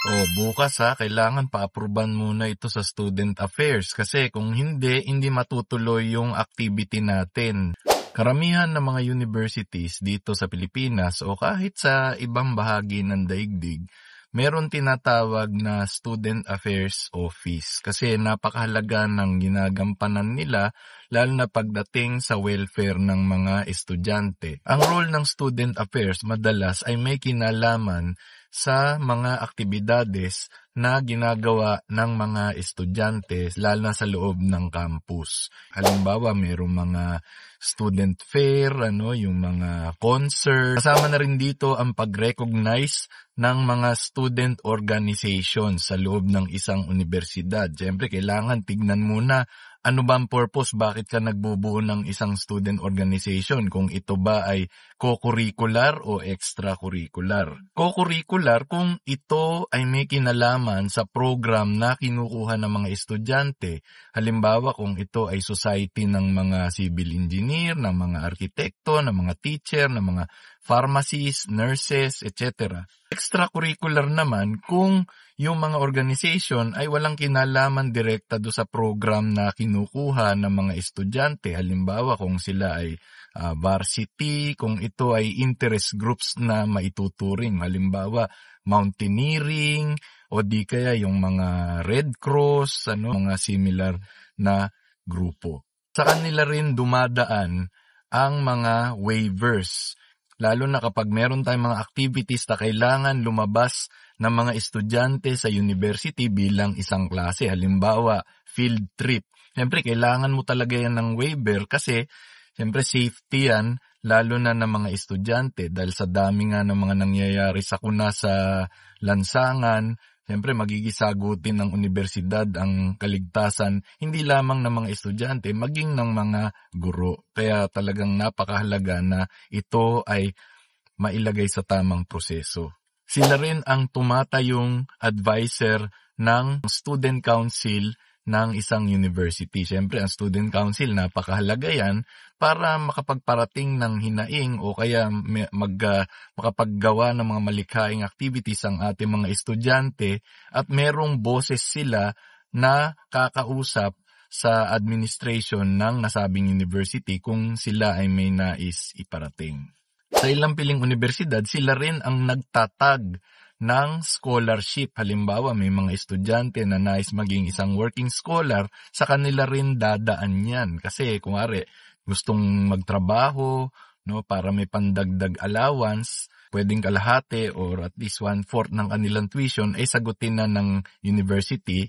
Bukas kailangan pa-approvean muna ito sa Student Affairs kasi kung hindi matutuloy yung activity natin. Karamihan ng mga universities dito sa Pilipinas o kahit sa ibang bahagi ng daigdig, meron tinatawag na Student Affairs Office kasi napakahalaga ng ginagampanan nila lalo na pagdating sa welfare ng mga estudyante. Ang role ng Student Affairs madalas ay may kinalaman sa mga aktibidades na ginagawa ng mga estudyante lalo na sa loob ng campus. Halimbawa, mayroong mga student fair, yung mga concert. Kasama na rin dito ang pag-recognize ng mga student organization sa loob ng isang universidad. Siyempre, kailangan tignan muna ano ba ang purpose, bakit ka nagbubuo ng isang student organization, kung ito ba ay co-curricular o extracurricular. Co-curricular kung ito ay may kinalaman sa program na kinukuha ng mga estudyante. Halimbawa kung ito ay society ng mga civil engineer, ng mga arkitekto, ng mga teacher, ng mga pharmacists, nurses, etc. Extracurricular naman kung yung mga organization ay walang kinalaman direkta do sa program na kinukuha ng mga estudyante. Halimbawa kung sila ay varsity, kung ito ay interest groups na maituturing. Halimbawa mountaineering o di kaya yung mga Red Cross, mga similar na grupo. Sa kanila rin dumadaan ang mga waivers. Lalo na kapag meron tayong mga activities na kailangan lumabas ng mga estudyante sa university bilang isang klase. Halimbawa, field trip. Siyempre, kailangan mo talaga yan ng waiver kasi siyempre safety yan, lalo na ng mga estudyante. Dahil sa dami nga ng mga nangyayari sa lansangan, siyempre magigisagutin ng universidad ang kaligtasan, hindi lamang ng mga estudyante, maging ng mga guro. Kaya talagang napakahalaga na ito ay mailagay sa tamang proseso. Sila rin ang tumatayong advisor ng student council ng isang university. Siyempre, ang student council, napakahalaga yan para makapagparating ng hinaing o kaya makapaggawa ng mga malikhaing activities ang ating mga estudyante at merong boses sila na kakausap sa administration ng nasabing university kung sila ay may nais iparating. Sa ilang piling universidad, sila rin ang nagtatag ng scholarship. Halimbawa, may mga estudyante na nais maging isang working scholar, sa kanila rin dadaan yan. Kasi, kunwari, gustong magtrabaho, para may pandagdag allowance, pwedeng kalahati or at least 1/4 ng kanilang tuition ay sagutin na ng university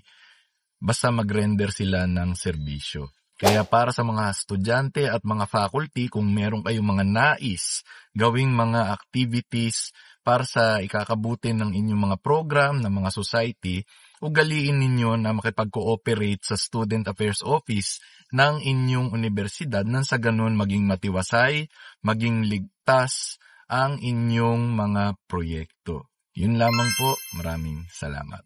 basta mag-render sila ng serbisyo. Kaya para sa mga estudyante at mga faculty, kung meron kayong mga nais gawing mga activities para sa ikakabuti ng inyong mga program, ng mga society, ugaliin ninyo na makipag-cooperate sa Student Affairs Office ng inyong universidad nang sa ganun maging matiwasay, maging ligtas ang inyong mga proyekto. Yun lamang po. Maraming salamat.